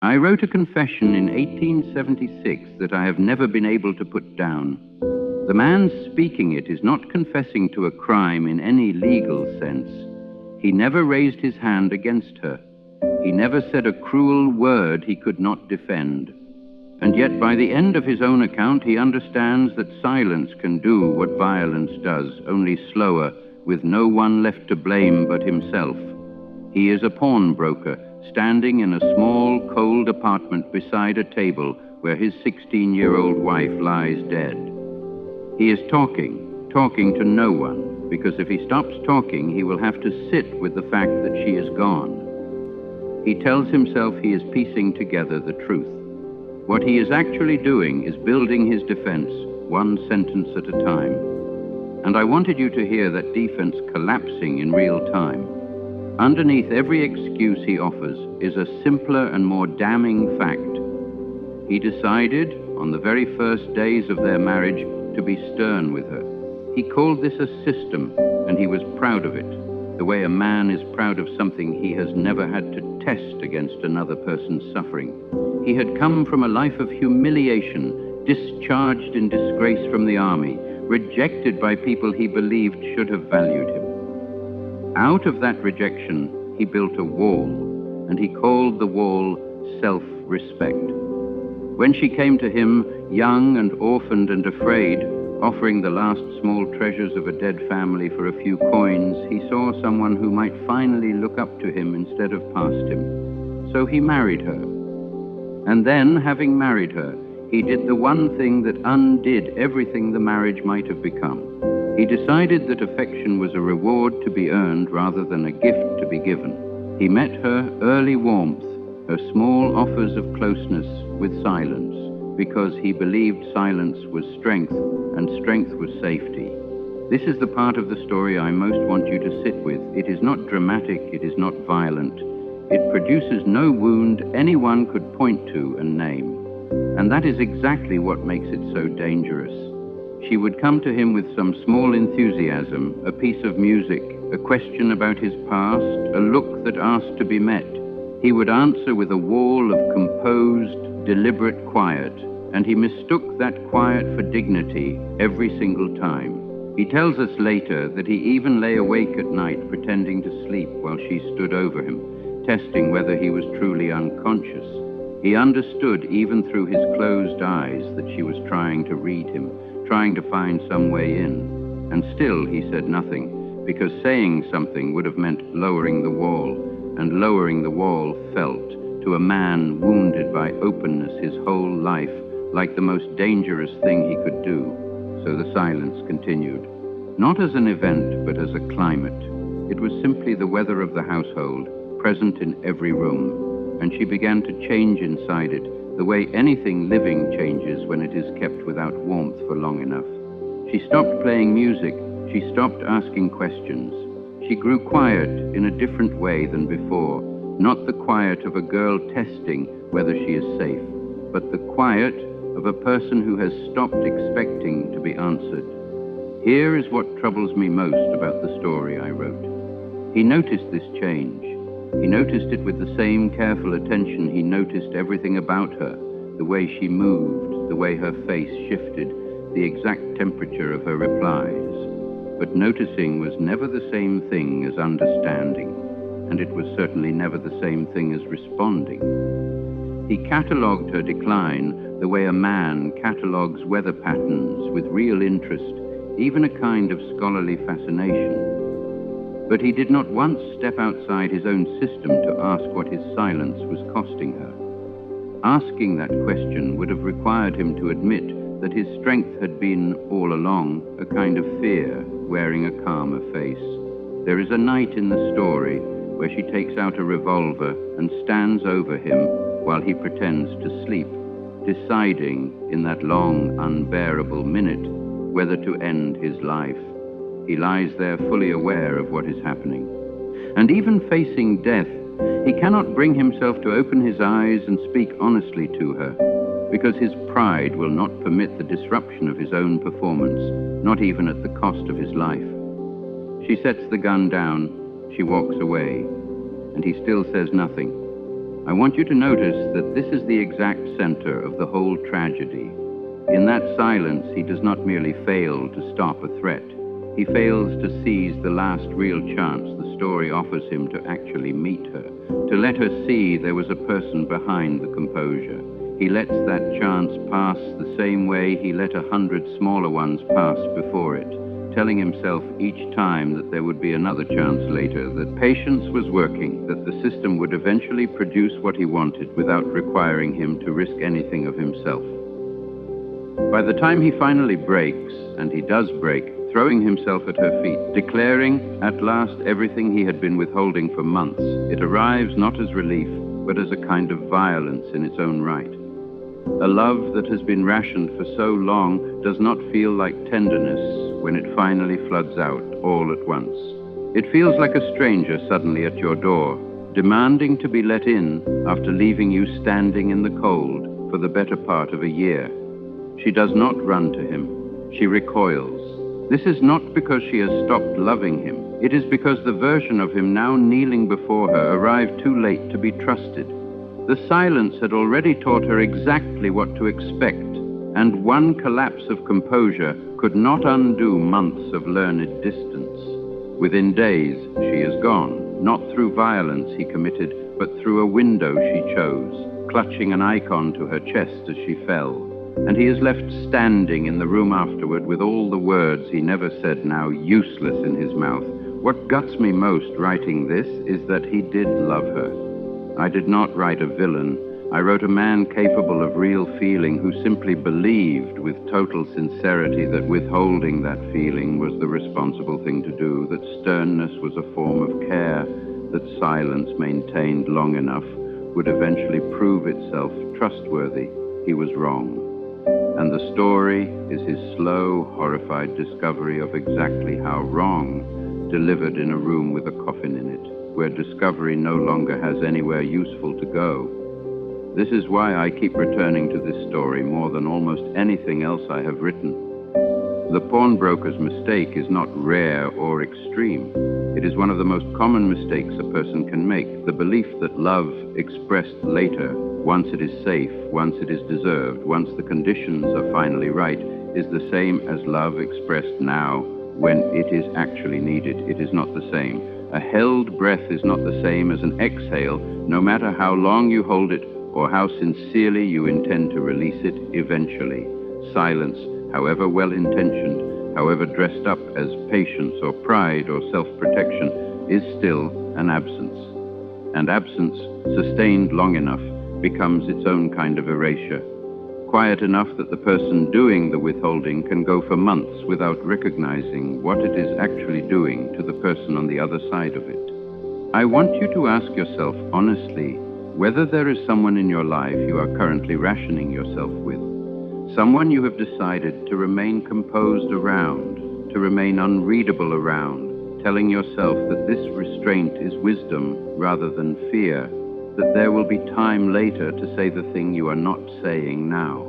I wrote a confession in 1876 that I have never been able to put down. The man speaking it is not confessing to a crime in any legal sense. He never raised his hand against her. He never said a cruel word he could not defend. And yet by the end of his own account, he understands that silence can do what violence does, only slower, with no one left to blame but himself. He is a pawnbroker, standing in a small, cold apartment beside a table where his 16-year-old wife lies dead. He is talking to no one, because if he stops talking, he will have to sit with the fact that she is gone. He tells himself he is piecing together the truth. What he is actually doing is building his defense, one sentence at a time. And I wanted you to hear that defense collapsing in real time. Underneath every excuse he offers is a simpler and more damning fact. He decided, on the very first days of their marriage, to be stern with her. He called this a system, and he was proud of it, the way a man is proud of something he has never had to test against another person's suffering. He had come from a life of humiliation, discharged in disgrace from the army, rejected by people he believed should have valued him. Out of that rejection, he built a wall, and he called the wall self-respect. When she came to him, young and orphaned and afraid, offering the last small treasures of a dead family for a few coins, he saw someone who might finally look up to him instead of past him. So he married her. And then, having married her, he did the one thing that undid everything the marriage might have become. He decided that affection was a reward to be earned rather than a gift to be given. He met her early warmth, her small offers of closeness, with silence, because he believed silence was strength and strength was safety. This is the part of the story I most want you to sit with. It is not dramatic, it is not violent. It produces no wound anyone could point to and name. And that is exactly what makes it so dangerous. She would come to him with some small enthusiasm, a piece of music, a question about his past, a look that asked to be met. He would answer with a wall of composed, deliberate quiet, and he mistook that quiet for dignity every single time. He tells us later that he even lay awake at night pretending to sleep while she stood over him, testing whether he was truly unconscious. He understood even through his closed eyes that she was trying to read him, trying to find some way in. And still he said nothing, because saying something would have meant lowering the wall, and lowering the wall felt, to a man wounded by openness his whole life, like the most dangerous thing he could do. So the silence continued. Not as an event, but as a climate. It was simply the weather of the household, present in every room, and she began to change inside it, the way anything living changes when it is kept without warmth for long enough. She stopped playing music. She stopped asking questions. She grew quiet in a different way than before, not the quiet of a girl testing whether she is safe, but the quiet of a person who has stopped expecting to be answered. Here is what troubles me most about the story I wrote. He noticed this change. He noticed it with the same careful attention he noticed everything about her, the way she moved, the way her face shifted, the exact temperature of her replies. But noticing was never the same thing as understanding, and it was certainly never the same thing as responding. He catalogued her decline the way a man catalogues weather patterns with real interest, even a kind of scholarly fascination. But he did not once step outside his own system to ask what his silence was costing her. Asking that question would have required him to admit that his strength had been, all along, a kind of fear, wearing a calmer face. There is a night in the story where she takes out a revolver and stands over him while he pretends to sleep, deciding in that long, unbearable minute whether to end his life. He lies there fully aware of what is happening. And even facing death, he cannot bring himself to open his eyes and speak honestly to her, because his pride will not permit the disruption of his own performance, not even at the cost of his life. She sets the gun down, she walks away, and he still says nothing. I want you to notice that this is the exact center of the whole tragedy. In that silence, he does not merely fail to stop a threat. He fails to seize the last real chance the story offers him to actually meet her, to let her see there was a person behind the composure. He lets that chance pass the same way he let 100 smaller ones pass before it, telling himself each time that there would be another chance later, that patience was working, that the system would eventually produce what he wanted without requiring him to risk anything of himself. By the time he finally breaks, and he does break, throwing himself at her feet, declaring at last everything he had been withholding for months, it arrives not as relief, but as a kind of violence in its own right. A love that has been rationed for so long does not feel like tenderness when it finally floods out all at once. It feels like a stranger suddenly at your door, demanding to be let in after leaving you standing in the cold for the better part of a year. She does not run to him. She recoils. This is not because she has stopped loving him. It is because the version of him now kneeling before her arrived too late to be trusted. The silence had already taught her exactly what to expect, and one collapse of composure could not undo months of learned distance. Within days, she is gone, not through violence he committed, but through a window she chose, clutching an icon to her chest as she fell. And he is left standing in the room afterward with all the words he never said now useless in his mouth. What guts me most writing this is that he did love her. I did not write a villain. I wrote a man capable of real feeling who simply believed with total sincerity that withholding that feeling was the responsible thing to do, that sternness was a form of care, that silence maintained long enough would eventually prove itself trustworthy. He was wrong. And the story is his slow, horrified discovery of exactly how wrong, delivered in a room with a coffin in it, where discovery no longer has anywhere useful to go. This is why I keep returning to this story more than almost anything else I have written. The pawnbroker's mistake is not rare or extreme. It is one of the most common mistakes a person can make, the belief that love expressed later, once it is safe, once it is deserved, once the conditions are finally right, is the same as love expressed now when it is actually needed. It is not the same. A held breath is not the same as an exhale, no matter how long you hold it or how sincerely you intend to release it eventually. Silence, however well-intentioned, however dressed up as patience or pride or self-protection, is still an absence. And absence, sustained long enough, becomes its own kind of erasure, quiet enough that the person doing the withholding can go for months without recognizing what it is actually doing to the person on the other side of it. I want you to ask yourself honestly whether there is someone in your life you are currently rationing yourself with, someone you have decided to remain composed around, to remain unreadable around, telling yourself that this restraint is wisdom rather than fear, that there will be time later to say the thing you are not saying now.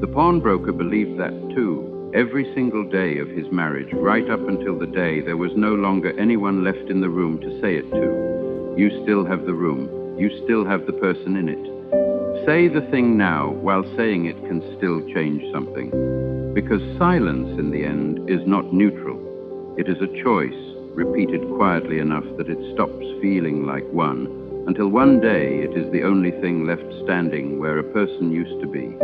The pawnbroker believed that too, every single day of his marriage, right up until the day there was no longer anyone left in the room to say it to. You still have the room. You still have the person in it. Say the thing now while saying it can still change something. Because silence, in the end, is not neutral. It is a choice, repeated quietly enough that it stops feeling like one, until one day it is the only thing left standing where a person used to be.